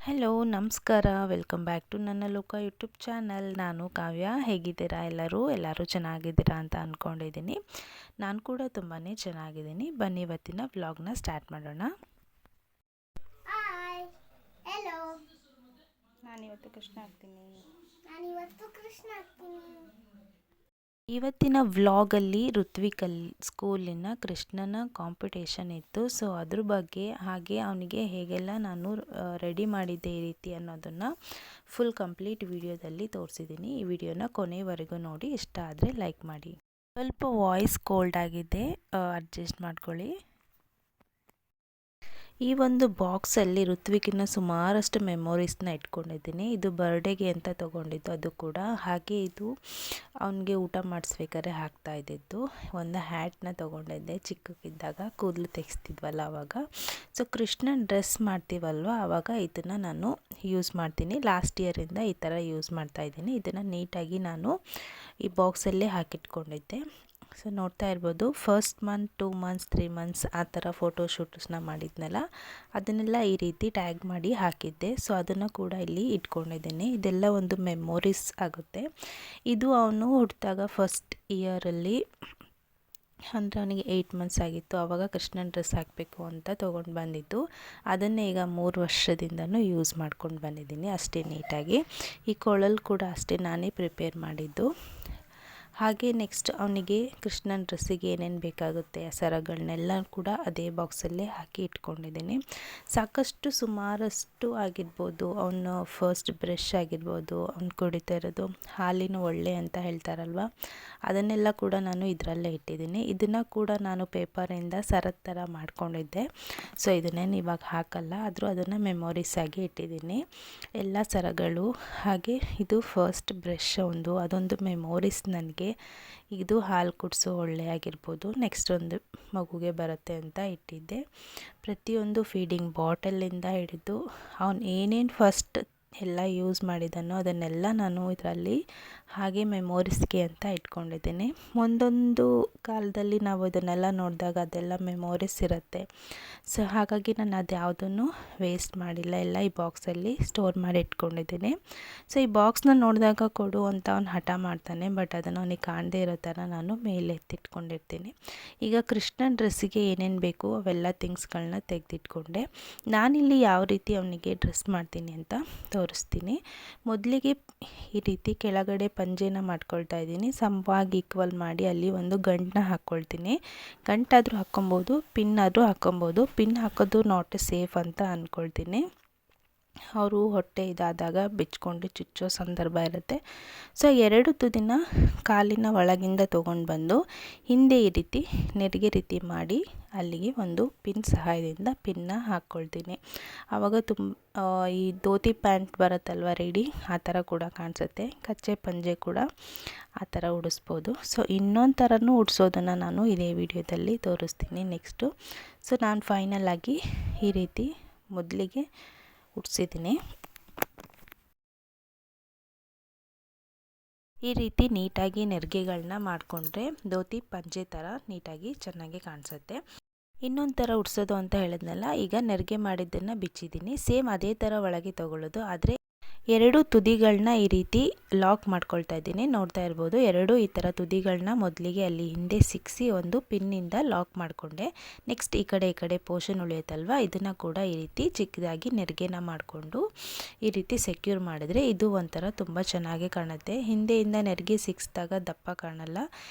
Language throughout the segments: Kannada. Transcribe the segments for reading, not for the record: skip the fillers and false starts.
ಹಲೋ ನಮಸ್ಕಾರ, ವೆಲ್ಕಮ್ ಬ್ಯಾಕ್ ಟು ನನ್ನ ಲೋಕ ಯೂಟ್ಯೂಬ್ ಚಾನಲ್. ನಾನು ಕಾವ್ಯ. ಹೇಗಿದ್ದೀರಾ ಎಲ್ಲರೂ ಚೆನ್ನಾಗಿದ್ದೀರಾ ಅಂತ ಅಂದ್ಕೊಂಡಿದ್ದೀನಿ. ನಾನು ಕೂಡ ತುಂಬಾ ಚೆನ್ನಾಗಿದ್ದೀನಿ. ಬನ್ನಿ ಇವತ್ತಿನ ವ್ಲಾಗ್ನ ಸ್ಟಾರ್ಟ್ ಮಾಡೋಣ. Hi hello. ನಾನಿವತ್ತು ಕೃಷ್ಣ ಆಗ್ತೀನಿ. ಇವತ್ತಿನ ವ್ಲಾಗಲ್ಲಿ ಋತ್ವಿಕಲ್ ಸ್ಕೂಲಿನ ಕೃಷ್ಣನ ಕಾಂಪಿಟೇಷನ್ ಇತ್ತು. ಸೊ ಅದ್ರ ಬಗ್ಗೆ ಹಾಗೆ ಅವನಿಗೆ ಹೇಗೆಲ್ಲ ನಾನು ರೆಡಿ ಮಾಡಿದ್ದೆ ಈ ರೀತಿ ಅನ್ನೋದನ್ನು ಫುಲ್ ಕಂಪ್ಲೀಟ್ ವಿಡಿಯೋದಲ್ಲಿ ತೋರಿಸಿದ್ದೀನಿ. ಈ ವಿಡಿಯೋನ ಕೊನೆವರೆಗೂ ನೋಡಿ, ಇಷ್ಟ ಆದರೆ ಲೈಕ್ ಮಾಡಿ. ಸ್ವಲ್ಪ ವಾಯ್ಸ್ ಕೋಲ್ಡ್ ಆಗಿದೆ, ಅಡ್ಜಸ್ಟ್ ಮಾಡ್ಕೊಳ್ಳಿ. ಈ ಒಂದು ಬಾಕ್ಸಲ್ಲಿ ಋತ್ವಿಕಿನ ಸುಮಾರಷ್ಟು ಮೆಮೊರೀಸ್ನ ಇಟ್ಕೊಂಡಿದ್ದೀನಿ. ಇದು ಬರ್ಡೇಗೆ ಅಂತ ತೊಗೊಂಡಿದ್ದು ಅದು ಕೂಡ. ಹಾಗೆ ಇದು ಅವನಿಗೆ ಊಟ ಮಾಡಿಸ್ಬೇಕಾದ್ರೆ ಹಾಕ್ತಾ ಇದ್ದಿದ್ದು. ಒಂದು ಹ್ಯಾಟ್ನ ತೊಗೊಂಡಿದ್ದೆ ಚಿಕ್ಕಕ್ಕಿದ್ದಾಗ, ಕೂದಲು ತೆಗೆಸ್ತಿದ್ವಲ್ಲ ಆವಾಗ. ಸೊ ಕೃಷ್ಣನ್ ಡ್ರೆಸ್ ಮಾಡ್ತೀವಲ್ವ ಆವಾಗ ಇದನ್ನು ನಾನು ಯೂಸ್ ಮಾಡ್ತೀನಿ. ಲಾಸ್ಟ್ ಇಯರಿಂದ ಈ ಥರ ಯೂಸ್ ಮಾಡ್ತಾಯಿದ್ದೀನಿ. ಇದನ್ನು ನೀಟಾಗಿ ನಾನು ಈ ಬಾಕ್ಸಲ್ಲೇ ಹಾಕಿಟ್ಕೊಂಡಿದ್ದೆ. ಸೊ ನೋಡ್ತಾ ಇರ್ಬೋದು, ಫಸ್ಟ್ ಮಂತ್ 2 ಮಂತ್ಸ್ 3 ಮಂತ್ಸ್ ಆ ಥರ ಫೋಟೋಶೂಟ್ಸ್ನ ಮಾಡಿದ್ನಲ್ಲ, ಅದನ್ನೆಲ್ಲ ಈ ರೀತಿ ಟ್ಯಾಗ್ ಮಾಡಿ ಹಾಕಿದ್ದೆ. ಸೊ ಅದನ್ನು ಕೂಡ ಇಲ್ಲಿ ಇಟ್ಕೊಂಡಿದ್ದೀನಿ. ಇದೆಲ್ಲ ಒಂದು ಮೆಮೊರೀಸ್ ಆಗುತ್ತೆ. ಇದು ಅವನು ಹುಟ್ಟಿದಾಗ ಫಸ್ಟ್ ಇಯರಲ್ಲಿ, ಅಂದರೆ ಅವನಿಗೆ 8 ಮಂತ್ಸ್ ಆಗಿತ್ತು. ಆವಾಗ ಕೃಷ್ಣನ ಡ್ರೆಸ್ ಹಾಕಬೇಕು ಅಂತ ತೊಗೊಂಡು ಬಂದಿದ್ದು. ಅದನ್ನೇ ಈಗ 3 ವರ್ಷದಿಂದನೂ ಯೂಸ್ ಮಾಡ್ಕೊಂಡು ಬಂದಿದ್ದೀನಿ ಅಷ್ಟೇ ನೀಟಾಗಿ. ಈ ಕೊಳಲು ಕೂಡ ಅಷ್ಟೇ ನಾನೇ ಪ್ರಿಪೇರ್ ಮಾಡಿದ್ದು. ಹಾಗೆ ನೆಕ್ಸ್ಟ್ ಅವನಿಗೆ ಕೃಷ್ಣನ ಡ್ರೆಸ್ಸಿಗೆ ಏನೇನು ಬೇಕಾಗುತ್ತೆ ಆ ಸರಗಳನ್ನೆಲ್ಲ ಕೂಡ ಅದೇ ಬಾಕ್ಸಲ್ಲೇ ಹಾಕಿ ಇಟ್ಕೊಂಡಿದ್ದೀನಿ. ಸಾಕಷ್ಟು ಸುಮಾರಷ್ಟು ಆಗಿರ್ಬೋದು, ಅವನು ಫಸ್ಟ್ ಬ್ರಷ್ ಆಗಿರ್ಬೋದು, ಅವ್ನು ಕುಡಿತಾ ಇರೋದು ಹಾಲಿನ ಒಳ್ಳೆ ಅಂತ ಹೇಳ್ತಾರಲ್ವ, ಅದನ್ನೆಲ್ಲ ಕೂಡ ನಾನು ಇದರಲ್ಲೇ ಇಟ್ಟಿದ್ದೀನಿ. ಇದನ್ನು ಕೂಡ ನಾನು ಪೇಪರಿಂದ ಸರದ ಥರ ಮಾಡ್ಕೊಂಡಿದ್ದೆ. ಸೊ ಇದನ್ನೇನು ಇವಾಗ ಹಾಕಲ್ಲ, ಆದರೂ ಅದನ್ನು ಮೆಮೊರೀಸ್ ಆಗಿ ಇಟ್ಟಿದ್ದೀನಿ ಎಲ್ಲ ಸರಗಳು. ಹಾಗೆ ಇದು ಫಸ್ಟ್ ಬ್ರಷ್ ಅದೊಂದು ಮೆಮೊರೀಸ್ ನನಗೆ. ಇದು ಹಾಲು ಕುಡಿಸೋ ಒಳ್ಳೆ ಆಗಿರ್ಬೋದು, ನೆಕ್ಸ್ಟ್ ಒಂದು ಮಗುಗೆ ಬರುತ್ತೆ ಅಂತ ಇಟ್ಟಿದ್ದೆ. ಪ್ರತಿಯೊಂದು ಫೀಡಿಂಗ್ ಬಾಟಲಿಂದ ಹಿಡಿದು ಅವನು ಏನೇನು ಫಸ್ಟ್ ಎಲ್ಲ ಯೂಸ್ ಮಾಡಿದ್ದಾನೋ ಅದನ್ನೆಲ್ಲ ನಾನು ಇದರಲ್ಲಿ ಹಾಗೆ ಮೆಮೊರೀಸ್ಗೆ ಅಂತ ಇಟ್ಕೊಂಡಿದ್ದೀನಿ. ಒಂದೊಂದು ಕಾಲದಲ್ಲಿ ನಾವು ಇದನ್ನೆಲ್ಲ ನೋಡಿದಾಗ ಅದೆಲ್ಲ ಮೆಮೊರೀಸ್ ಇರುತ್ತೆ. ಸೊ ಹಾಗಾಗಿ ನಾನು ಅದು ಯಾವುದನ್ನು ವೇಸ್ಟ್ ಮಾಡಿಲ್ಲ, ಎಲ್ಲ ಈ ಬಾಕ್ಸಲ್ಲಿ ಸ್ಟೋರ್ ಮಾಡಿ ಇಟ್ಕೊಂಡಿದ್ದೀನಿ. ಸೊ ಈ ಬಾಕ್ಸ್ನ ನೋಡಿದಾಗ ಕೊಡು ಅಂತ ಅವ್ನು ಹಠ ಮಾಡ್ತಾನೆ, ಬಟ್ ಅದನ್ನು ಅವನಿಗೆ ಕಾಣದೇ ಇರೋ ಥರ ನಾನು ಮೇಲೆ ಎತ್ತಿಟ್ಕೊಂಡಿರ್ತೀನಿ. ಈಗ ಕೃಷ್ಣನ ಡ್ರೆಸ್ಸಿಗೆ ಏನೇನು ಬೇಕು ಅವೆಲ್ಲ ಥಿಂಗ್ಸ್ಗಳನ್ನ ತೆಗೆದಿಟ್ಕೊಂಡೆ. ನಾನಿಲ್ಲಿ ಯಾವ ರೀತಿ ಅವನಿಗೆ ಡ್ರೆಸ್ ಮಾಡ್ತೀನಿ ಅಂತ ತೋರಿಸ್ತೀನಿ. ಮೊದಲಿಗೆ ಈ ರೀತಿ ಕೆಳಗಡೆ ಪಂಜೆನ ಮಾಡ್ಕೊಳ್ತಾ ಇದ್ದೀನಿ. ಸಮವಾಗಿ ಈಕ್ವಲ್ ಮಾಡಿ ಅಲ್ಲಿ ಒಂದು ಗಂಟನ್ನ ಹಾಕ್ಕೊಳ್ತೀನಿ. ಗಂಟಾದರೂ ಹಾಕ್ಕೊಬೋದು, ಪಿನ್ ಆದರೂ ಹಾಕ್ಕೊಬೋದು. ಪಿನ್ ಹಾಕೋದು ನಾಟ್ ಸೇಫ್ ಅಂತ ಅಂದ್ಕೊಳ್ತೀನಿ. ಅವರು ಹೊಟ್ಟೆ ಇದಾದಾಗ ಬಿಚ್ಕೊಂಡು ಚುಚ್ಚೋ ಸಂದರ್ಭ ಇರುತ್ತೆ. ಸೊ 2 ತುದಿನ ಕಾಲಿನ ಒಳಗಿಂದ ತೊಗೊಂಡು ಬಂದು ಹಿಂದೆ ಈ ರೀತಿ ನೆರಿಗೆ ರೀತಿ ಮಾಡಿ ಅಲ್ಲಿಗೆ ಒಂದು ಪಿನ್ ಸಹಾಯದಿಂದ ಪಿನ್ನ ಹಾಕ್ಕೊಳ್ತೀನಿ. ಆವಾಗ ಈ ಧೋತಿ ಪ್ಯಾಂಟ್ ಬರುತ್ತಲ್ವ ರೆಡಿ, ಆ ಥರ ಕೂಡ ಕಾಣಿಸುತ್ತೆ. ಕಚ್ಚೆ ಪಂಜೆ ಕೂಡ ಆ ಥರ ಉಡಿಸ್ಬೋದು. ಸೊ ಇನ್ನೊಂದು ಥರನೂ ಉಡಿಸೋದನ್ನು ನಾನು ಇದೇ ವಿಡಿಯೋದಲ್ಲಿ ತೋರಿಸ್ತೀನಿ ನೆಕ್ಸ್ಟು. ಸೊ ನಾನು ಫೈನಲಾಗಿ ಈ ರೀತಿ ಮೊದಲಿಗೆ ಉಡಿಸಿದ್ದೀನಿ. ಈ ರೀತಿ ನೀಟಾಗಿ ನೆರಿಗೆಗಳನ್ನ ಮಾಡಿಕೊಂಡ್ರೆ ಧೋತಿ ಪಂಜೆ ಥರ ನೀಟಾಗಿ ಚೆನ್ನಾಗಿ ಕಾಣಿಸುತ್ತೆ. ಇನ್ನೊಂದು ಥರ ಉಡಿಸೋದು ಅಂತ ಹೇಳಿದ್ನಲ್ಲ, ಈಗ ನೆರಿಗೆ ಮಾಡಿದ್ದನ್ನು ಬಿಚ್ಚಿದ್ದೀನಿ. ಸೇಮ್ ಅದೇ ಥರ ಒಳಗೆ ತೊಗೊಳ್ಳೋದು, ಆದರೆ 2 ತುದಿಗಳನ್ನ ಈ ರೀತಿ ಲಾಕ್ ಮಾಡ್ಕೊಳ್ತಾ ಇದ್ದೀನಿ. ನೋಡ್ತಾ ಇರ್ಬೋದು, 2 ಈ ಥರ ತುದಿಗಳನ್ನ ಮೊದಲಿಗೆ ಅಲ್ಲಿ ಹಿಂದೆ ಸಿಕ್ಕಿಸಿ ಒಂದು ಪಿನ್ನಿಂದ ಲಾಕ್ ಮಾಡಿಕೊಂಡೆ. ನೆಕ್ಸ್ಟ್ ಈ ಕಡೆ ಪೋರ್ಷನ್ ಉಳಿಯುತ್ತಲ್ವ, ಇದನ್ನು ಕೂಡ ಈ ರೀತಿ ಚಿಕ್ಕದಾಗಿ ನೆರಿಗೆನ ಮಾಡಿಕೊಂಡು ಈ ರೀತಿ ಸೆಕ್ಯೂರ್ ಮಾಡಿದರೆ ಇದು ಒಂಥರ ತುಂಬ ಚೆನ್ನಾಗಿ ಕಾಣುತ್ತೆ. ಹಿಂದೆಯಿಂದ ನೆರಿಗೆ ಸಿಕ್ಕಿಸಿದಾಗ ದಪ್ಪ ಕಾಣಲ್ಲ.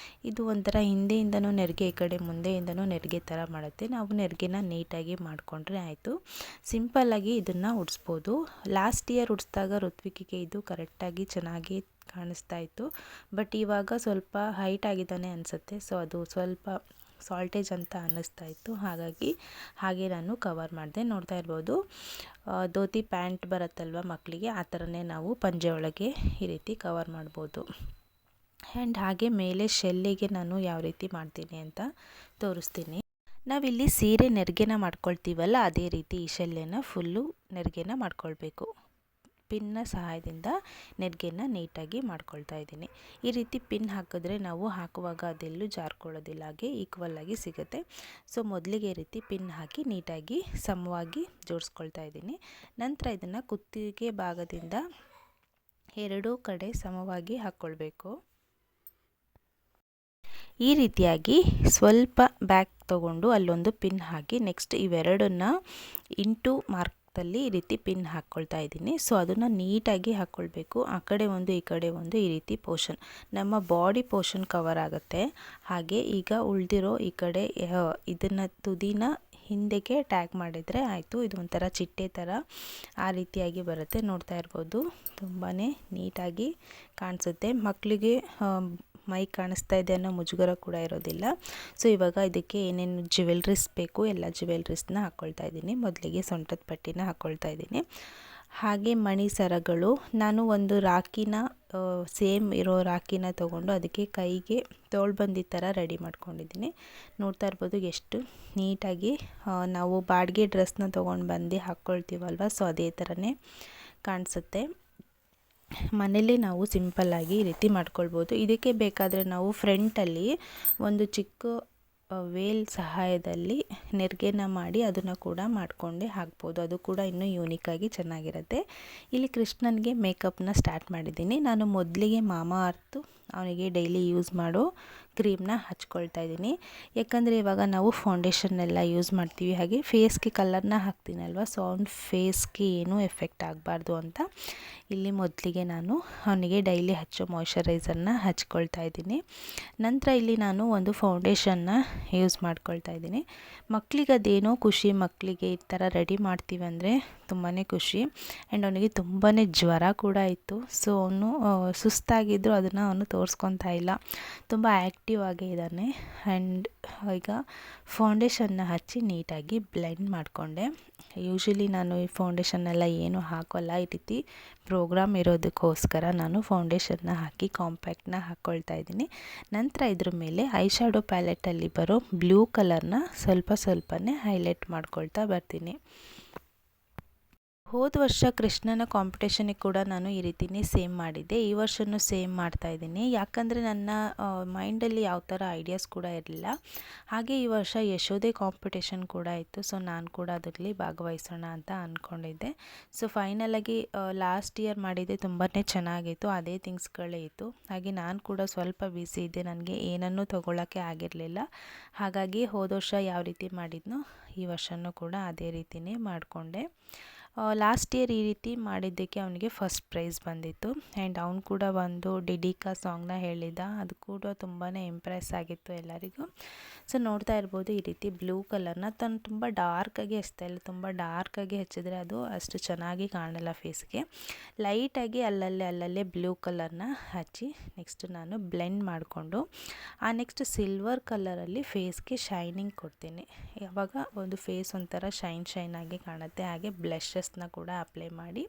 ಇದು ಒಂಥರ ಹಿಂದೆಯಿಂದನೂ ನೆರಿಗೆ, ಈ ಕಡೆ ಮುಂದೆಯಿಂದನೂ ನೆರಿಗೆ ಥರ ಮಾಡುತ್ತೆ. ನಾವು ನೆರಿಗೆನ ನೀಟಾಗಿ ಮಾಡಿಕೊಂಡ್ರೆ ಆಯಿತು. ಸಿಂಪಲ್ಲಾಗಿ ಇದನ್ನು ಉಡಿಸ್ಬೋದು. ಲಾಸ್ಟ್ ಇಯರ್ ಉಡಿಸಿದಾಗ ಋತ್ವಿಕಿಗೆ ಇದು ಕರೆಕ್ಟಾಗಿ ಚೆನ್ನಾಗಿ ಕಾಣಿಸ್ತಾ ಇತ್ತು. ಬಟ್ ಇವಾಗ ಸ್ವಲ್ಪ ಹೈಟ್ ಆಗಿದ್ದಾನೆ ಅನಿಸುತ್ತೆ. ಸೊ ಅದು ಸ್ವಲ್ಪ ಸಾಲ್ಟೇಜ್ ಅಂತ ಅನ್ನಿಸ್ತಾ ಇತ್ತು. ಹಾಗೆ ನಾನು ಕವರ್ ಮಾಡಿದೆ. ನೋಡ್ತಾ ಇರ್ಬೋದು, ಧೋತಿ ಪ್ಯಾಂಟ್ ಬರುತ್ತಲ್ವ ಮಕ್ಕಳಿಗೆ, ಆ ಥರನೇ ನಾವು ಪಂಜೆ ಒಳಗೆ ಈ ರೀತಿ ಕವರ್ ಮಾಡ್ಬೋದು. ಆ್ಯಂಡ್ ಹಾಗೆ ಮೇಲೆ ಶೆಲ್ಲಿಗೆ ನಾನು ಯಾವ ರೀತಿ ಮಾಡ್ತೀನಿ ಅಂತ ತೋರಿಸ್ತೀನಿ. ನಾವಿಲ್ಲಿ ಸೀರೆ ನೆರಿಗೆನ ಮಾಡ್ಕೊಳ್ತೀವಲ್ಲ, ಅದೇ ರೀತಿ ಈ ಶೆಲ್ಲೆನ ಫುಲ್ಲು ನೆರಿಗೆನ ಮಾಡ್ಕೊಳ್ಬೇಕು. ಪಿನ್ನ ಸಹಾಯದಿಂದ ನೆರಿಗೆನ ನೀಟಾಗಿ ಮಾಡ್ಕೊಳ್ತಾ ಇದ್ದೀನಿ. ಈ ರೀತಿ ಪಿನ್ ಹಾಕಿದ್ರೆ ನಾವು ಹಾಕುವಾಗ ಅದೆಲ್ಲೂ ಜಾರ್ಕೊಳ್ಳೋದಿಲ್ಲ, ಹಾಗೆ ಈಕ್ವಲ್ ಆಗಿ ಸಿಗುತ್ತೆ. ಸೊ ಮೊದಲಿಗೆ ಈ ರೀತಿ ಪಿನ್ ಹಾಕಿ ನೀಟಾಗಿ ಸಮವಾಗಿ ಜೋಡಿಸ್ಕೊಳ್ತಾ ಇದ್ದೀನಿ. ನಂತರ ಇದನ್ನು ಕುತ್ತಿಗೆ ಭಾಗದಿಂದ ಎರಡೂ ಕಡೆ ಸಮವಾಗಿ ಹಾಕ್ಕೊಳ್ಬೇಕು. ಈ ರೀತಿಯಾಗಿ ಸ್ವಲ್ಪ ಬ್ಯಾಕ್ ತಗೊಂಡು ಅಲ್ಲೊಂದು ಪಿನ್ ಹಾಕಿ ನೆಕ್ಸ್ಟ್ ಇವೆರಡನ್ನ ಇಂಟು ಮಾರ್ಕ್ದಲ್ಲಿ ಈ ರೀತಿ ಪಿನ್ ಹಾಕ್ಕೊಳ್ತಾ ಇದ್ದೀನಿ. ಸೊ ಅದನ್ನು ನೀಟಾಗಿ ಹಾಕ್ಕೊಳ್ಬೇಕು. ಆ ಕಡೆ ಒಂದು ಈ ಕಡೆ ಒಂದು ಈ ರೀತಿ ಪೋರ್ಷನ್ ನಮ್ಮ ಬಾಡಿ ಪೋರ್ಷನ್ ಕವರ್ ಆಗುತ್ತೆ. ಹಾಗೆ ಈಗ ಉಳಿದಿರೋ ಈ ಕಡೆ ಇದನ್ನು ತುದಿನ ಹಿಂದಕ್ಕೆ ಟ್ಯಾಗ್ ಮಾಡಿದರೆ ಆಯಿತು. ಇದು ಒಂಥರ ಚಿಟ್ಟೆ ಥರ ಆ ರೀತಿಯಾಗಿ ಬರುತ್ತೆ. ನೋಡ್ತಾ ಇರ್ಬೋದು, ತುಂಬಾ ನೀಟಾಗಿ ಕಾಣಿಸುತ್ತೆ. ಮಕ್ಕಳಿಗೆ ಮೈ ಕಾಣಿಸ್ತಾ ಇದೆ ಅನ್ನೋ ಮುಜುಗರ ಕೂಡ ಇರೋದಿಲ್ಲ. ಸೊ ಇವಾಗ ಇದಕ್ಕೆ ಏನೇನು ಜ್ಯುವೆಲ್ರೀಸ್ ಬೇಕು ಎಲ್ಲ ಜ್ಯುವೆಲ್ರೀಸ್ನ ಹಾಕ್ಕೊಳ್ತಾ ಇದ್ದೀನಿ. ಮೊದಲಿಗೆ ಸೊಂಟದ ಪಟ್ಟಿನ ಹಾಕ್ಕೊಳ್ತಾ ಇದ್ದೀನಿ. ಹಾಗೆ ಮಣಿ ಸರಗಳು, ನಾನು ಒಂದು ರಾಖಿನ ಸೇಮ್ ಇರೋ ರಾಖಿನ ತೊಗೊಂಡು ಅದಕ್ಕೆ ಕೈಗೆ ತೋಳ್ಬಂದಿ ಥರ ರೆಡಿ ಮಾಡ್ಕೊಂಡಿದ್ದೀನಿ. ನೋಡ್ತಾ ಇರ್ಬೋದು ಎಷ್ಟು ನೀಟಾಗಿ ನಾವು ಬಾಡಿಗೆ ಡ್ರೆಸ್ನ ತೊಗೊಂಡು ಬಂದು ಹಾಕ್ಕೊಳ್ತೀವಲ್ವ, ಸೊ ಅದೇ ಥರನೇ ಕಾಣಿಸುತ್ತೆ. ಮನೇಲಿ ನಾವು ಸಿಂಪಲ್ಲಾಗಿ ಈ ರೀತಿ ಮಾಡ್ಕೊಳ್ಬೋದು. ಇದಕ್ಕೆ ಬೇಕಾದರೆ ನಾವು ಫ್ರಂಟಲ್ಲಿ ಒಂದು ಚಿಕ್ಕ ವೇಲ್ ಸಹಾಯದಲ್ಲಿ ನೆರಿಗೆನ ಮಾಡಿ ಅದನ್ನು ಕೂಡ ಮಾಡಿಕೊಂಡೆ ಹಾಕ್ಬೋದು. ಅದು ಕೂಡ ಇನ್ನೂ ಯೂನಿಕ್ಕಾಗಿ ಚೆನ್ನಾಗಿರುತ್ತೆ. ಇಲ್ಲಿ ಕೃಷ್ಣನಿಗೆ ಮೇಕಪ್ನ ಸ್ಟಾರ್ಟ್ ಮಾಡಿದ್ದೀನಿ. ನಾನು ಮೊದಲಿಗೆ ಮಾಮಾ ಅರ್ತ್ ಅವನಿಗೆ ಡೈಲಿ ಯೂಸ್ ಮಾಡೋ ಕ್ರೀಮ್ನ ಹಚ್ಕೊಳ್ತಾ ಇದ್ದೀನಿ. ಯಾಕಂದರೆ ಇವಾಗ ನಾವು ಫೌಂಡೇಶನ್ನೆಲ್ಲ ಯೂಸ್ ಮಾಡ್ತೀವಿ, ಹಾಗೆ ಫೇಸ್ಗೆ ಕಲರ್ನ ಹಾಕ್ತೀನಲ್ವ, ಸೊ ಅವ್ನ ಫೇಸ್ಗೆ ಏನೂ ಎಫೆಕ್ಟ್ ಆಗಬಾರ್ದು ಅಂತ ಇಲ್ಲಿ ಮೊದಲಿಗೆ ನಾನು ಅವನಿಗೆ ಡೈಲಿ ಹಚ್ಚೋ ಮಾಯ್ಶ್ಚರೈಸರ್ನ ಹಚ್ಕೊಳ್ತಾ ಇದ್ದೀನಿ. ನಂತರ ಇಲ್ಲಿ ನಾನು ಒಂದು ಫೌಂಡೇಶನ್ನ ಯೂಸ್ ಮಾಡ್ಕೊಳ್ತಾ ಇದ್ದೀನಿ. ಮಕ್ಕಳಿಗೆ ಅದೇನೋ ಖುಷಿ, ಮಕ್ಕಳಿಗೆ ಈ ಥರ ರೆಡಿ ಮಾಡ್ತೀವಿ ಅಂದರೆ ತುಂಬಾ ಖುಷಿ. ಆ್ಯಂಡ್ ಅವನಿಗೆ ತುಂಬಾ ಜ್ವರ ಕೂಡ ಇತ್ತು. ಸೊ ಅವನು ಸುಸ್ತಾಗಿದ್ದರೂ ಅದನ್ನು ಅವನು ತೋರಿಸ್ಕೊತಾ ಇಲ್ಲ, ತುಂಬ ಆ್ಯಕ್ಟಿವ್ ಆಗೇ ಇದ್ದಾನೆ. ಆ್ಯಂಡ್ ಈಗ ಫೌಂಡೇಶನ್ನ ಹಚ್ಚಿ ನೀಟಾಗಿ ಬ್ಲೆಂಡ್ ಮಾಡಿಕೊಂಡೆ. ಯೂಶ್ವಲಿ ನಾನು ಈ ಫೌಂಡೇಶನ್ನೆಲ್ಲ ಏನೂ ಹಾಕೋಲ್ಲ, ಈ ರೀತಿ ಪ್ರೋಗ್ರಾಮ್ ಇರೋದಕ್ಕೋಸ್ಕರ ನಾನು ಫೌಂಡೇಶನ್ನ ಹಾಕಿ ಕಾಂಪ್ಯಾಕ್ಟ್ನ ಹಾಕ್ಕೊಳ್ತಾ ಇದ್ದೀನಿ. ನಂತರ ಇದ್ರ ಮೇಲೆ ಐ ಶ್ಯಾಡೋ ಪ್ಯಾಲೆಟಲ್ಲಿ ಬರೋ ಬ್ಲೂ ಕಲರ್ನ ಸ್ವಲ್ಪನೇ ಹೈಲೈಟ್ ಮಾಡ್ಕೊಳ್ತಾ ಬರ್ತೀನಿ. ಹೋದ ವರ್ಷ ಕೃಷ್ಣನ ಕಾಂಪಿಟೇಷನಿಗೆ ಕೂಡ ನಾನು ಈ ರೀತಿಯೇ ಸೇಮ್ ಮಾಡಿದ್ದೆ. ಈ ವರ್ಷವೂ ಸೇಮ್ ಮಾಡ್ತಾಯಿದ್ದೀನಿ. ಯಾಕಂದರೆ ನನ್ನ ಮೈಂಡಲ್ಲಿ ಯಾವ ಥರ ಐಡಿಯಾಸ್ ಕೂಡ ಇರಲಿಲ್ಲ. ಹಾಗೆ ಈ ವರ್ಷ ಯಶೋದೆ ಕಾಂಪಿಟೇಷನ್ ಕೂಡ ಇತ್ತು. ಸೊ ನಾನು ಕೂಡ ಅದರಲ್ಲಿ ಭಾಗವಹಿಸೋಣ ಅಂತ ಅಂದ್ಕೊಂಡಿದ್ದೆ. ಸೊ ಫೈನಲಾಗಿ ಲಾಸ್ಟ್ ಇಯರ್ ಮಾಡಿದ್ದೆ, ತುಂಬಾ ಚೆನ್ನಾಗಿತ್ತು. ಅದೇ ಥಿಂಗ್ಸ್ಗಳೇ ಇತ್ತು. ಹಾಗೆ ನಾನು ಕೂಡ ಸ್ವಲ್ಪ ಬ್ಯುಸಿ ಇದ್ದೆ, ನನಗೆ ಏನನ್ನೂ ತೊಗೊಳ್ಳೋಕ್ಕೆ ಆಗಿರಲಿಲ್ಲ. ಹಾಗಾಗಿ ಹೋದ ವರ್ಷ ಯಾವ ರೀತಿ ಮಾಡಿದ್ನೋ ಈ ವರ್ಷವೂ ಕೂಡ ಅದೇ ರೀತಿಯೇ ಮಾಡಿಕೊಂಡೆ. ಲಾಸ್ಟ್ ಇಯರ್ ಈ ರೀತಿ ಮಾಡಿದ್ದಕ್ಕೆ ಅವನಿಗೆ ಫಸ್ಟ್ ಪ್ರೈಸ್ ಬಂದಿತ್ತು. ಆ್ಯಂಡ್ ಅವನು ಕೂಡ ಒಂದು ಡಿಡಿಕಾ ಸಾಂಗ್ನ ಹೇಳಿದ್ದ, ಅದು ಕೂಡ ತುಂಬಾ ಇಂಪ್ರೆಸ್ ಆಗಿತ್ತು ಎಲ್ಲರಿಗೂ. ಸೊ ನೋಡ್ತಾ ಇರ್ಬೋದು, ಈ ರೀತಿ ಬ್ಲೂ ಕಲರ್ನ ತಾನು ತುಂಬ ಡಾರ್ಕಾಗಿ ಹಚ್ತಾಯಿಲ್ಲ, ತುಂಬ ಡಾರ್ಕಾಗಿ ಹಚ್ಚಿದ್ರೆ ಅದು ಅಷ್ಟು ಚೆನ್ನಾಗಿ ಕಾಣಲ್ಲ ಫೇಸ್ಗೆ. ಲೈಟಾಗಿ ಅಲ್ಲಲ್ಲೇ ಬ್ಲೂ ಕಲರ್ನ ಹಚ್ಚಿ ನೆಕ್ಸ್ಟ್ ನಾನು ಬ್ಲೆಂಡ್ ಮಾಡಿಕೊಂಡು ನೆಕ್ಸ್ಟ್ ಸಿಲ್ವರ್ ಕಲರಲ್ಲಿ ಫೇಸ್ಗೆ ಶೈನಿಂಗ್ ಕೊಡ್ತೀನಿ. ಯಾವಾಗ ಒಂದು ಫೇಸ್ ಒಂಥರ ಶೈನ್ ಆಗಿ ಕಾಣುತ್ತೆ. ಹಾಗೆ ಬ್ಲಷಸ್ನ ಕೂಡ ಅಪ್ಲೈ ಮಾಡಿ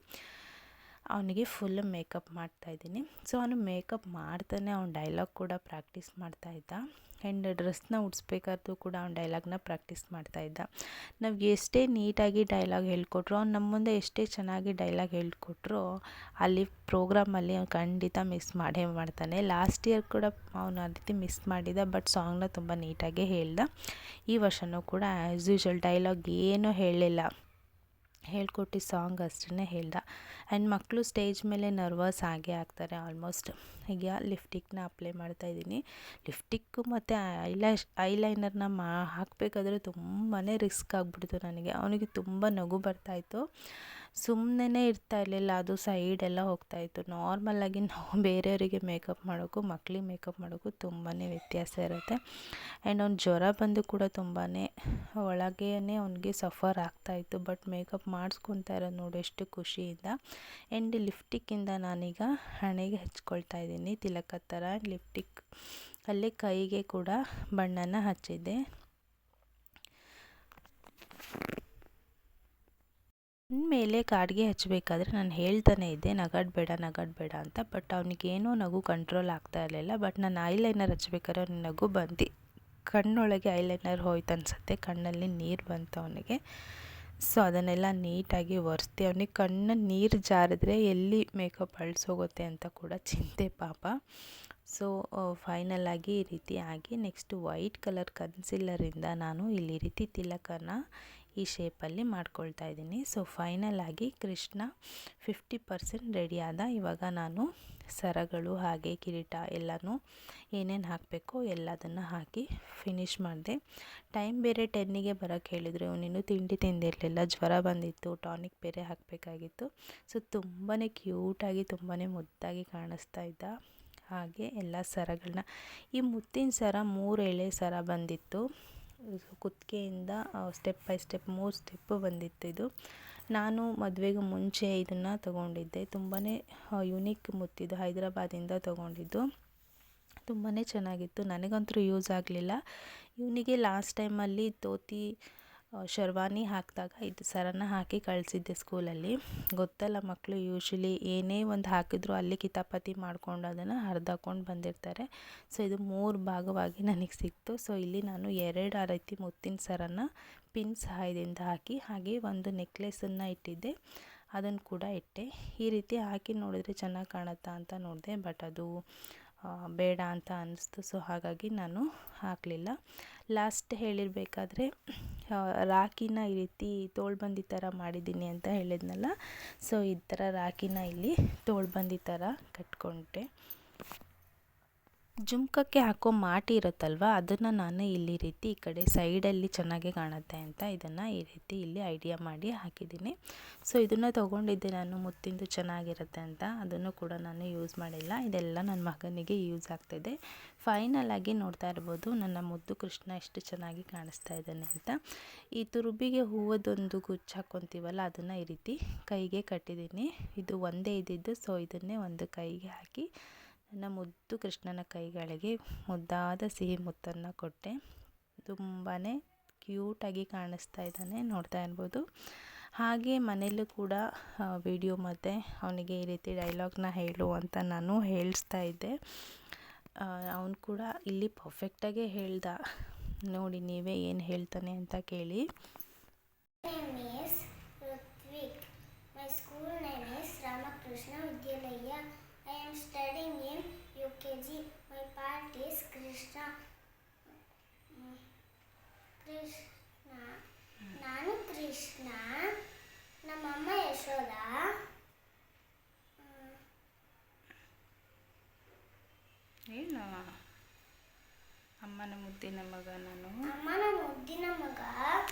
ಅವನಿಗೆ ಫುಲ್ ಮೇಕಪ್ ಮಾಡ್ತಾಯಿದ್ದೀನಿ. ಸೊ ಅವನು ಮೇಕಪ್ ಮಾಡ್ತಾನೆ ಅವ್ನ ಡೈಲಾಗ್ ಕೂಡ ಪ್ರಾಕ್ಟೀಸ್ ಮಾಡ್ತಾಯಿದ್ದ. ಆ್ಯಂಡ್ ಡ್ರೆಸ್ನ ಉಡಿಸ್ಬೇಕಾದ್ರೂ ಕೂಡ ಅವ್ನ ಡೈಲಾಗ್ನ ಪ್ರಾಕ್ಟೀಸ್ ಮಾಡ್ತಾಯಿದ್ದ. ನಾವು ಎಷ್ಟೇ ನೀಟಾಗಿ ಡೈಲಾಗ್ ಹೇಳ್ಕೊಟ್ರು, ಅವ್ನು ನಮ್ಮ ಮುಂದೆ ಎಷ್ಟೇ ಚೆನ್ನಾಗಿ ಡೈಲಾಗ್ ಹೇಳ್ಕೊಟ್ರು ಅಲ್ಲಿ ಪ್ರೋಗ್ರಾಮಲ್ಲಿ ಅವ್ನು ಖಂಡಿತ ಮಿಸ್ ಮಾಡೇ ಮಾಡ್ತಾನೆ. ಲಾಸ್ಟ್ ಇಯರ್ ಕೂಡ ಅವನು ಆ ರೀತಿ ಮಿಸ್ ಮಾಡಿದ, ಬಟ್ ಸಾಂಗ್ನ ತುಂಬ ನೀಟಾಗಿ ಹೇಳ್ದ. ಈ ವರ್ಷವೂ ಕೂಡ ಆ್ಯಸ್ ಯೂಶ್ವಲ್ ಡೈಲಾಗ್ ಏನೂ ಹೇಳಲಿಲ್ಲ, ಹೇಳ್ಕೊಟ್ಟಿದ್ದ ಸಾಂಗ್ ಅಷ್ಟೇ ಹೇಳ್ದ. ಆ್ಯಂಡ್ ಮಕ್ಕಳು ಸ್ಟೇಜ್ ಮೇಲೆ ನರ್ವಸ್ ಆಗೇ ಆಗ್ತಾರೆ ಆಲ್ಮೋಸ್ಟ್. ಈಗ ಲಿಫ್ಟಿಕ್ನ ಅಪ್ಲೈ ಮಾಡ್ತಾಯಿದ್ದೀನಿ. ಲಿಫ್ಟಿಕ್ಕು ಮತ್ತು ಐಲೈನರ್ನ ಹಾಕಬೇಕಾದ್ರೆ ತುಂಬಾ ರಿಸ್ಕ್ ಆಗಿಬಿಡ್ತು ನನಗೆ. ಅವನಿಗೆ ತುಂಬ ನಗು ಬರ್ತಾಯಿತ್ತು, ಸುಮ್ಮನೆ ಇರ್ತಾ ಇರಲಿಲ್ಲ, ಅದು ಸೈಡೆಲ್ಲ ಹೋಗ್ತಾಯಿತ್ತು. ನಾರ್ಮಲಾಗಿ ನಾವು ಬೇರೆಯವರಿಗೆ ಮೇಕಪ್ ಮಾಡೋಕ್ಕೂ ಮಕ್ಕಳಿಗೆ ಮೇಕಪ್ ಮಾಡೋಕ್ಕೂ ತುಂಬಾ ವ್ಯತ್ಯಾಸ ಇರುತ್ತೆ. ಆ್ಯಂಡ್ ಅವ್ನು ಜ್ವರ ಬಂದು ಕೂಡ ತುಂಬಾ ಒಳಗೇ ಅವ್ನಿಗೆ ಸಫರ್ ಆಗ್ತಾಯಿತ್ತು. ಬಟ್ ಮೇಕಪ್ ಮಾಡಿಸ್ಕೊತಾ ಇರೋದು ನೋಡಿ ಎಷ್ಟು ಖುಷಿಯಿಂದ. ಆ್ಯಂಡ್ ಲಿಫ್ಟಿಕ್ಕಿಂದ ನಾನೀಗ ಹಣೆಗೆ ಹಚ್ಕೊಳ್ತಾ ಇದ್ದೀನಿ ತಿಲಕ ಥರ. ಲಿಫ್ಟಿಕ್ ಅಲ್ಲೇ ಕೈಗೆ ಕೂಡ ಬಣ್ಣನ ಹಚ್ಚಿದ್ದೆ. ಮೇಲೆ ಕಾಡಿಗೆ ಹಚ್ಚಬೇಕಾದ್ರೆ ನಾನು ಹೇಳ್ತಾನೆ ಇದ್ದೆ ನಗಾಡಬೇಡ ಅಂತ. ಬಟ್ ಅವನಿಗೇನೋ ನಗು ಕಂಟ್ರೋಲ್ ಆಗ್ತಾ ಇರಲಿಲ್ಲ. ಬಟ್ ನಾನು ಐಲೈನರ್ ಹಚ್ಬೇಕಾದ್ರೆ ಅವ್ನಿಗೆ ನಗು ಬಂದು ಕಣ್ಣೊಳಗೆ ಐಲೈನರ್ ಹೋಯ್ತು ಅನಿಸುತ್ತೆ, ಕಣ್ಣಲ್ಲಿ ನೀರು ಬಂತು ಅವನಿಗೆ. ಸೊ ಅದನ್ನೆಲ್ಲ ನೀಟಾಗಿ ಒರೆಸ್ದೆ. ಅವನಿಗೆ ಕಣ್ಣಲ್ಲಿ ನೀರು ಜಾರಿದ್ರೆ ಎಲ್ಲಿ ಮೇಕಪ್ ಅಳಿಸೋಗುತ್ತೆ ಅಂತ ಕೂಡ ಚಿಂತೆ ಪಾಪ. ಸೊ ಫೈನಲ್ ಆಗಿ ಈ ರೀತಿ ಆಗಿ ನೆಕ್ಸ್ಟು ವೈಟ್ ಕಲರ್ ಕನ್ಸಿಲ್ಲರಿಂದ ನಾನು ಇಲ್ಲಿ ರೀತಿ ತಿಲಕನ ಈ ಶೇಪಲ್ಲಿ ಮಾಡ್ಕೊಳ್ತಾ ಇದ್ದೀನಿ. ಸೊ ಫೈನಲ್ ಆಗಿ ಕೃಷ್ಣ 50% ರೆಡಿ ಆದ. ಇವಾಗ ನಾನು ಸರಗಳು ಹಾಗೆ ಕಿರೀಟ ಎಲ್ಲನೂ ಏನೇನು ಹಾಕಬೇಕೋ ಎಲ್ಲದನ್ನು ಹಾಕಿ ಫಿನಿಷ್ ಮಾಡಿದೆ. ಟೈಮ್ ಬೇರೆ 10ಗೆ ಬರೋಕ್ಕೆ ಹೇಳಿದ್ರು. ಇವನಿನ್ನೂ ತಿಂಡಿ ತಿಂದಿರಲಿಲ್ಲ, ಜ್ವರ ಬಂದಿತ್ತು, ಟಾನಿಕ್ ಬೇರೆ ಹಾಕಬೇಕಾಗಿತ್ತು. ಸೊ ತುಂಬಾ ಕ್ಯೂಟಾಗಿ ತುಂಬಾ ಮುದ್ದಾಗಿ ಕಾಣಿಸ್ತಾ ಇದ್ದ. ಹಾಗೆ ಎಲ್ಲ ಸರಗಳನ್ನ, ಈ ಮುತ್ತಿನ ಸರ 3 ಎಳೆ ಸರ ಬಂದಿತ್ತು. ಕುತ್ತಿಗೆಯಿಂದ ಸ್ಟೆಪ್ ಬೈ ಸ್ಟೆಪ್ 3 ಸ್ಟೆಪ್ಪು ಬಂದಿತ್ತು. ಇದು ನಾನು ಮದುವೆಗೆ ಮುಂಚೆ ಇದನ್ನು ತೊಗೊಂಡಿದ್ದೆ. ತುಂಬಾ ಯುನೀಕ್ ಮುತ್ತಿದು, ಹೈದರಾಬಾದಿಂದ ತೊಗೊಂಡಿದ್ದು. ತುಂಬಾ ಚೆನ್ನಾಗಿತ್ತು. ನನಗಂತೂ ಯೂಸ್ ಆಗಲಿಲ್ಲ. ಇವನಿಗೆ ಲಾಸ್ಟ್ ಟೈಮಲ್ಲಿ ಧೋತಿ ಶರ್ವಾನಿ ಹಾಕಿದಾಗ ಇದು ಸರನ ಹಾಕಿ ಕಳಿಸಿದ್ದೆ ಸ್ಕೂಲಲ್ಲಿ. ಗೊತ್ತಲ್ಲ ಮಕ್ಕಳು ಯೂಶ್ವಲಿ ಏನೇ ಒಂದು ಹಾಕಿದ್ರು ಅಲ್ಲಿ ಕಿತಾಪತಿ ಮಾಡ್ಕೊಂಡು ಅದನ್ನು ಹರಿದಾಕೊಂಡು ಬಂದಿರ್ತಾರೆ. ಸೊ ಇದು 3 ಭಾಗವಾಗಿ ನನಗೆ ಸಿಕ್ತು. ಸೊ ಇಲ್ಲಿ ನಾನು 2 ರೀತಿ ಮುತ್ತಿನ ಸರನ ಪಿನ್ ಸಹಾಯದಿಂದ ಹಾಕಿ ಹಾಗೆ ಒಂದು ನೆಕ್ಲೆಸನ್ನು ಇಟ್ಟಿದ್ದೆ, ಅದನ್ನು ಕೂಡ ಇಟ್ಟೆ. ಈ ರೀತಿ ಹಾಕಿ ನೋಡಿದ್ರೆ ಚೆನ್ನಾಗಿ ಕಾಣುತ್ತಾ ಅಂತ ನೋಡಿದೆ, ಬಟ್ ಅದು ಬೇಡ ಅಂತ ಅನ್ನಿಸ್ತು. ಸೊ ಹಾಗಾಗಿ ನಾನು ಹಾಕಲಿಲ್ಲ. ಲಾಸ್ಟ್ ಹೇಳಿರಬೇಕಾದ್ರೆ ರಾಖಿನ ಈ ರೀತಿ ತೋಳ್ಬಂದಿ ಥರ ಮಾಡಿದ್ದೀನಿ ಅಂತ ಹೇಳಿದ್ನಲ್ಲ. ಸೊ ಈ ಥರ ರಾಖಿನ ಇಲ್ಲಿ ತೋಳ್ಬಂದಿ ಥರ ಕಟ್ಕೊಂಡೆ. ಜುಮ್ಕಕ್ಕೆ ಹಾಕೋ ಮಾಟಿ ಇರುತ್ತಲ್ವ, ಅದನ್ನು ನಾನು ಇಲ್ಲಿ ರೀತಿ ಈ ಕಡೆ ಸೈಡಲ್ಲಿ ಚೆನ್ನಾಗಿ ಕಾಣುತ್ತೆ ಅಂತ ಇದನ್ನು ಈ ರೀತಿ ಇಲ್ಲಿ ಐಡಿಯಾ ಮಾಡಿ ಹಾಕಿದ್ದೀನಿ. ಸೊ ಇದನ್ನು ತೊಗೊಂಡಿದ್ದೆ ನಾನು, ಮುತ್ತಿಂದು ಚೆನ್ನಾಗಿರುತ್ತೆ ಅಂತ. ಅದನ್ನು ಕೂಡ ನಾನು ಯೂಸ್ ಮಾಡಿಲ್ಲ. ಇದೆಲ್ಲ ನನ್ನ ಮಗನಿಗೆ ಯೂಸ್ ಆಗ್ತಾಯಿದೆ. ಫೈನಲ್ ಆಗಿ ನೋಡ್ತಾ ಇರ್ಬೋದು ನನ್ನ ಮುದ್ದು ಕೃಷ್ಣ ಎಷ್ಟು ಚೆನ್ನಾಗಿ ಕಾಣಿಸ್ತಾ ಇದ್ದಾನೆ ಅಂತ. ಈ ತುರುಬಿಗೆ ಹೂವದೊಂದು ಗುಚ್ಚು ಹಾಕ್ಕೊತೀವಲ್ಲ, ಅದನ್ನು ಈ ರೀತಿ ಕೈಗೆ ಕಟ್ಟಿದ್ದೀನಿ. ಇದು ಒಂದೇ ಇದ್ದಿದ್ದು. ಸೊ ಇದನ್ನೇ ಒಂದು ಕೈಗೆ ಹಾಕಿ ನನ್ನ ಮುದ್ದು ಕೃಷ್ಣನ ಕೈಗಳಿಗೆ ಮುದ್ದಾದ ಸಿಹಿ ಮುತ್ತನ್ನು ಕೊಟ್ಟೆ. ತುಂಬಾ ಕ್ಯೂಟಾಗಿ ಕಾಣಿಸ್ತಾ ಇದ್ದಾನೆ, ನೋಡ್ತಾ ಇರ್ಬೋದು. ಹಾಗೆ ಮನೆಯಲ್ಲೂ ಕೂಡ ವಿಡಿಯೋ ಮತ್ತು ಅವನಿಗೆ ಈ ರೀತಿ ಡೈಲಾಗ್ನ ಹೇಳು ಅಂತ ನಾನು ಹೇಳಿಸ್ತಾ ಇದ್ದೆ. ಅವನು ಕೂಡ ಇಲ್ಲಿ ಪರ್ಫೆಕ್ಟಾಗೇ ಹೇಳ್ದ. ನೋಡಿ ನೀವೇ ಏನು ಹೇಳ್ತಾನೆ ಅಂತ ಕೇಳಿ. I am studying in UKG. My part is Krishna. ನಾನು ಕೃಷ್ಣ, ನಮ್ಮಮ್ಮ ಯಶೋಧ. ಏನು ಅಮ್ಮನ ಮುದ್ದಿನ ಮಗ ನಾನು. ಅಮ್ಮನ ಮುದ್ದಿನ ಮಗ.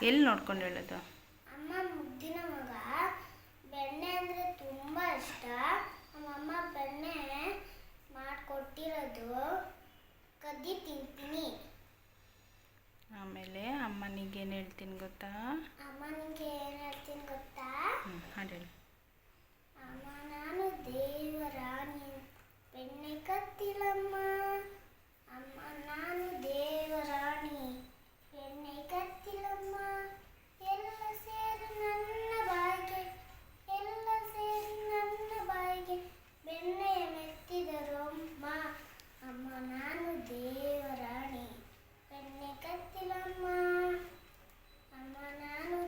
ಎಲ್ಲಿ ನೋಡ್ಕೊಂಡು ಹೇಳೋದು? ಅಮ್ಮ ಮುದ್ದಿನ ಮಗ. ಬೆಣ್ಣೆ ಅಂದರೆ ತುಂಬ ಇಷ್ಟ. ನಮ್ಮಮ್ಮ ಬೆಣ್ಣೆ ಮಾಡಿಕೊಟ್ಟಿರೋದು ಕದ್ದಿ ತಿಂತೀನಿ. ಆಮೇಲೆ ಅಮ್ಮನಿಗೆ ಏನು ಹೇಳ್ತೀನಿ ಗೊತ್ತಾ? ಅಮ್ಮನಿಗೆ ಏನು ಹೇಳ್ತೀನಿ ಗೊತ್ತಾ? ಹಾಡೇಳಿ. ಅಮ್ಮ ನಾನು ದೇವರಾಣಿ, ಬೆಣ್ಣೆ ಕತ್ತಿಲಮ್ಮ. ಅಮ್ಮ ನಾನು ದೇವರಾಣಿ, ಬೆಣ್ಣೆ ಕತ್ತಿಲಮ್ಮ. ಎಲ್ಲ ಸೇರಿ ನನ್ನ ಬಾಯಿಗೆ, ಎಲ್ಲ ಸೇರಿ ನನ್ನ ಬಾಯಿಗೆ ಬೆಣ್ಣೆಯ ಮೆತ್ತಿದರು ಅಮ್ಮ. ಅಮ್ಮ ನಾನು ದೇವರಾಣಿ, ಬೆಣ್ಣೆ ಕತ್ತಿಲಮ್ಮ. ಅಮ್ಮ ನಾನು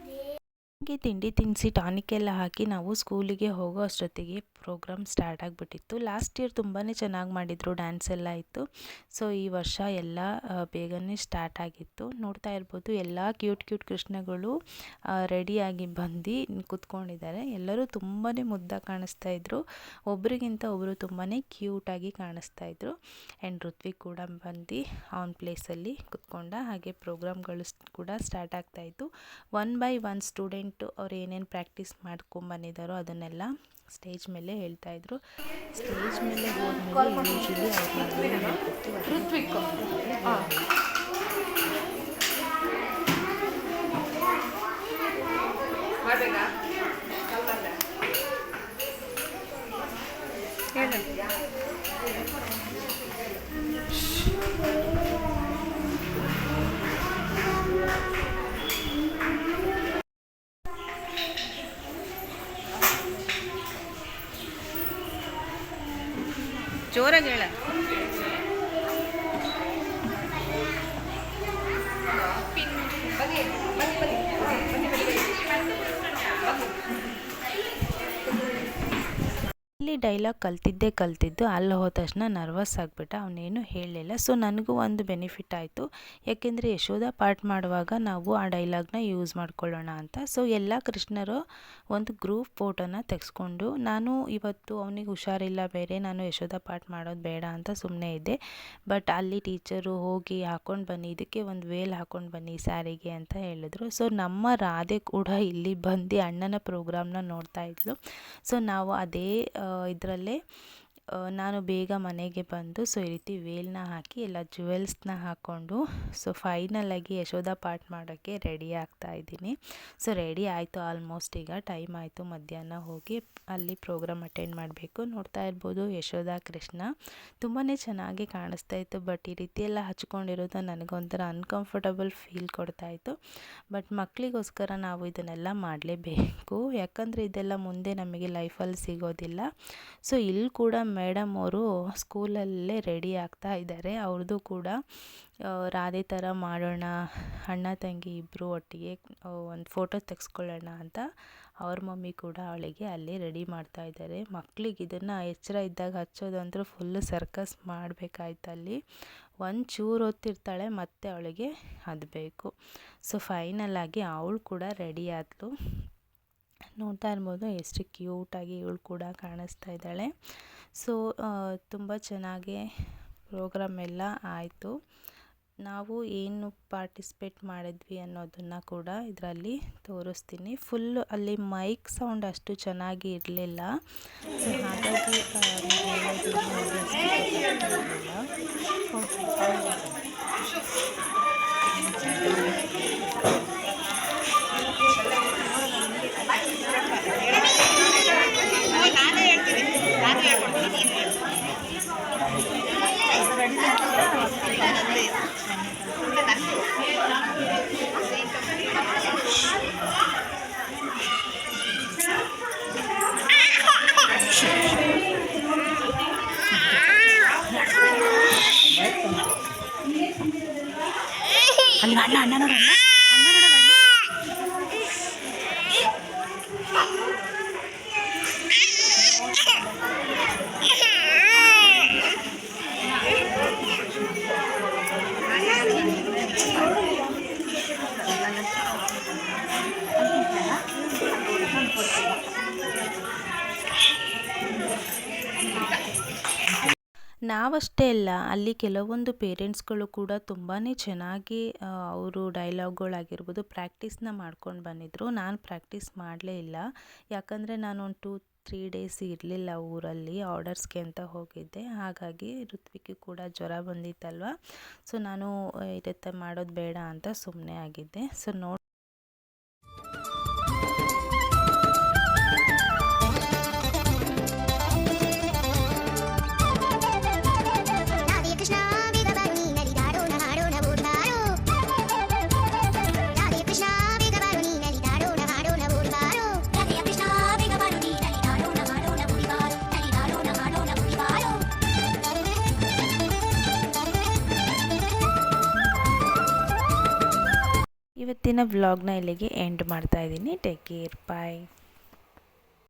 ಹಾಗೆ ತಿಂಡಿ ತಿನ್ನಿಸಿ ಟಾನಿಕ್ ಎಲ್ಲ ಹಾಕಿ ನಾವು ಸ್ಕೂಲಿಗೆ ಹೋಗೋ ಅಷ್ಟೊತ್ತಿಗೆ ಪ್ರೋಗ್ರಾಮ್ ಸ್ಟಾರ್ಟ್ ಆಗಿಬಿಟ್ಟಿತ್ತು. ಲಾಸ್ಟ್ ಇಯರ್ ತುಂಬಾ ಚೆನ್ನಾಗಿ ಮಾಡಿದರು, ಡ್ಯಾನ್ಸ್ ಎಲ್ಲ ಇತ್ತು. ಸೊ ಈ ವರ್ಷ ಎಲ್ಲ ಬೇಗನೆ ಸ್ಟಾರ್ಟ್ ಆಗಿತ್ತು. ನೋಡ್ತಾ ಇರ್ಬೋದು ಎಲ್ಲ ಕ್ಯೂಟ್ ಕೃಷ್ಣಗಳು ರೆಡಿಯಾಗಿ ಬಂದು ಕೂತ್ಕೊಂಡಿದ್ದಾರೆ. ಎಲ್ಲರೂ ತುಂಬಾ ಮುದ್ದಾಗಿ ಕಾಣಿಸ್ತಾಯಿದ್ರು, ಒಬ್ರಿಗಿಂತ ಒಬ್ಬರು ತುಂಬಾ ಕ್ಯೂಟಾಗಿ ಕಾಣಿಸ್ತಾಯಿದ್ರು. ಆ್ಯಂಡ್ ಋತ್ವಿಕ್ ಕೂಡ ಬಂದು ಅವನ ಪ್ಲೇಸಲ್ಲಿ ಕೂತ್ಕೊಂಡ. ಹಾಗೆ ಪ್ರೋಗ್ರಾಮ್ಗಳು ಕೂಡ ಸ್ಟಾರ್ಟ್ ಆಗ್ತಾಯಿತ್ತು. 1 by 1 ಸ್ಟೂಡೆಂಟು ಅವ್ರು ಏನೇನು ಪ್ರಾಕ್ಟೀಸ್ ಮಾಡ್ಕೊಂಬಂದಿದ್ದಾರೋ ಅದನ್ನೆಲ್ಲ ಸ್ಟೇಜ್ ಮೇಲೆ ಹೇಳ್ತಾಯಿದ್ರು. ಸ್ಟೇಜ್ ಮೇಲೆ ಹೋದ್ಮೇಲೆ ಯೂಶ್ವಲಿ ಜೋರಾಗಿ ಹೇಳ. ಬನ್ನಿ ಇಲ್ಲಿ ಡೈಲಾಗ್ ಕಲ್ತಿದ್ದು ಅಲ್ಲಿ ಹೋದ ತಕ್ಷಣ ನರ್ವಸ್ ಆಗಿಬಿಟ್ಟ, ಅವನೇನು ಹೇಳಲಿಲ್ಲ. ಸೊ ನನಗೂ ಒಂದು ಬೆನಿಫಿಟ್ ಆಯಿತು, ಯಾಕೆಂದರೆ ಯಶೋಧ ಪಾಠ ಮಾಡುವಾಗ ನಾವು ಆ ಡೈಲಾಗ್ನ ಯೂಸ್ ಮಾಡ್ಕೊಳ್ಳೋಣ ಅಂತ. ಸೊ ಎಲ್ಲ ಕೃಷ್ಣರು ಒಂದು ಗ್ರೂಪ್ ಫೋಟೋನ ತೆಗೆಸ್ಕೊಂಡು, ನಾನು ಇವತ್ತು ಅವನಿಗೆ ಹುಷಾರಿಲ್ಲ ಬೇರೆ, ನಾನು ಯಶೋಧ ಪಾಠ ಮಾಡೋದು ಬೇಡ ಅಂತ ಸುಮ್ಮನೆ ಇದ್ದೆ. ಬಟ್ ಅಲ್ಲಿ ಟೀಚರು ಹೋಗಿ ಹಾಕ್ಕೊಂಡು ಬನ್ನಿ, ಇದಕ್ಕೆ ಒಂದು ವೇಲ್ ಹಾಕ್ಕೊಂಡು ಬನ್ನಿ ಸ್ಯಾರಿಗೆ ಅಂತ ಹೇಳಿದ್ರು. ಸೊ ನಮ್ಮ ರಾಧೆ ಕೂಡ ಇಲ್ಲಿ ಬಂದು ಅಣ್ಣನ ಪ್ರೋಗ್ರಾಮ್ನ ನೋಡ್ತಾ ಇದ್ಲು. ಸೊ ನಾವು ಅದೇ ಇದರಲ್ಲೇ ನಾನು ಬೇಗ ಮನೆಗೆ ಬಂದು ಸೊ ಈ ರೀತಿ ವೇಲ್ನ ಹಾಕಿ ಎಲ್ಲ ಜುವೆಲ್ಸ್ನ ಹಾಕ್ಕೊಂಡು ಸೊ ಫೈನಲಾಗಿ ಯಶೋಧ ಪಾಠ ಮಾಡೋಕ್ಕೆ ರೆಡಿ ಆಗ್ತಾ ಇದ್ದೀನಿ. ಸೊ ರೆಡಿ ಆಯಿತು, ಆಲ್ಮೋಸ್ಟ್ ಈಗ ಟೈಮ್ ಆಯಿತು, ಮಧ್ಯಾಹ್ನ ಹೋಗಿ ಅಲ್ಲಿ ಪ್ರೋಗ್ರಾಮ್ ಅಟೆಂಡ್ ಮಾಡಬೇಕು. ನೋಡ್ತಾ ಇರ್ಬೋದು ಯಶೋಧ ಕೃಷ್ಣ ತುಂಬಾ ಚೆನ್ನಾಗಿ ಕಾಣಿಸ್ತಾ ಇತ್ತು. ಬಟ್ ಈ ರೀತಿ ಎಲ್ಲ ಹಚ್ಕೊಂಡಿರೋದು ನನಗೊಂಥರ ಅನ್ಕಂಫರ್ಟಬಲ್ ಫೀಲ್ ಕೊಡ್ತಾಯಿತ್ತು. ಬಟ್ ಮಕ್ಕಳಿಗೋಸ್ಕರ ನಾವು ಇದನ್ನೆಲ್ಲ ಮಾಡಲೇಬೇಕು, ಯಾಕಂದರೆ ಇದೆಲ್ಲ ಮುಂದೆ ನಮಗೆ ಲೈಫಲ್ಲಿ ಸಿಗೋದಿಲ್ಲ. ಸೊ ಇಲ್ಲಿ ಕೂಡ ಮೇಡಮ್ ಅವರು ಸ್ಕೂಲಲ್ಲೇ ರೆಡಿ ಆಗ್ತಾ ಇದ್ದಾರೆ. ಅವ್ರದ್ದು ಕೂಡ ರಾಧೆ ಥರ ಮಾಡೋಣ, ಅಣ್ಣ ತಂಗಿ ಇಬ್ಬರು ಒಟ್ಟಿಗೆ ಒಂದು ಫೋಟೋ ತೆಗೆಸ್ಕೊಳ್ಳೋಣ ಅಂತ ಅವ್ರ ಮಮ್ಮಿ ಕೂಡ ಅವಳಿಗೆ ಅಲ್ಲಿ ರೆಡಿ ಮಾಡ್ತಾ ಇದ್ದಾರೆ. ಮಕ್ಕಳಿಗೆ ಇದನ್ನು ಎಚ್ಚರ ಇದ್ದಾಗ ಹಚ್ಚೋದಂದ್ರೂ ಫುಲ್ಲು ಸರ್ಕಸ್ ಮಾಡಬೇಕಾಯ್ತು. ಅಲ್ಲಿ ಒಂದು ಚೂರು ಹೊತ್ತಿರ್ತಾಳೆ ಮತ್ತು ಅವಳಿಗೆ ಅದು ಬೇಕು. ಸೊ ಫೈನಲಾಗಿ ಅವಳು ಕೂಡ ರೆಡಿ ಆದಳು. ನೋಡ್ತಾ ಇರ್ಬೋದು ಎಷ್ಟು ಕ್ಯೂಟಾಗಿ ಇವಳು ಕೂಡ ಕಾಣಿಸ್ತಾ ಇದ್ದಾಳೆ. ಸೊ ತುಂಬ ಚೆನ್ನಾಗಿ ಪ್ರೋಗ್ರಾಮ್ ಎಲ್ಲ ಆಯಿತು. ನಾವು ಏನು ಪಾರ್ಟಿಸಿಪೇಟ್ ಮಾಡಿದ್ವಿ ಅನ್ನೋದನ್ನು ಕೂಡ ಇದರಲ್ಲಿ ತೋರಿಸ್ತೀನಿ. ಫುಲ್ಲು ಅಲ್ಲಿ ಮೈಕ್ ಸೌಂಡ್ ಅಷ್ಟು ಚೆನ್ನಾಗಿ ಇರಲಿಲ್ಲ. ಸೊ ಹಾಗಾಗಿ ಅಲ್ಲಿ ಅಣ್ಣ ನೋಡ ನಾವಷ್ಟೇ ಅಲ್ಲ, ಅಲ್ಲಿ ಕೆಲವೊಂದು ಪೇರೆಂಟ್ಸ್ಗಳು ಕೂಡ ತುಂಬಾ ಚೆನ್ನಾಗಿ ಅವರು ಡೈಲಾಗ್ಗಳಾಗಿರ್ಬೋದು ಪ್ರಾಕ್ಟೀಸ್ನ ಮಾಡ್ಕೊಂಡು ಬಂದಿದ್ದರು. ನಾನು ಪ್ರಾಕ್ಟೀಸ್ ಮಾಡಲೇ ಇಲ್ಲ, ಯಾಕಂದರೆ ನಾನು ಒಂದು 2-3 ಡೇಸ್ ಇರಲಿಲ್ಲ ಊರಲ್ಲಿ, ಆರ್ಡರ್ಸ್ಗೆ ಅಂತ ಹೋಗಿದ್ದೆ. ಹಾಗಾಗಿ ಋತ್ವಿಕ್ಗೆ ಕೂಡ ಜ್ವರ ಬಂದಿತ್ತಲ್ವ, ಸೊ ನಾನು ಇದಕ್ಕೆ ಮಾಡೋದು ಬೇಡ ಅಂತ ಸುಮ್ಮನೆ ಆಗಿದ್ದೆ. ಸೊ ಇವತ್ತಿನ ವ್ಲಾಗ್ನ ಇಲ್ಲಿಗೆ ಎಂಡ್ ಮಾಡ್ತಾ ಇದ್ದೀನಿ. ಟೇಕ್ ಕೇರ್, ಬಾಯ್.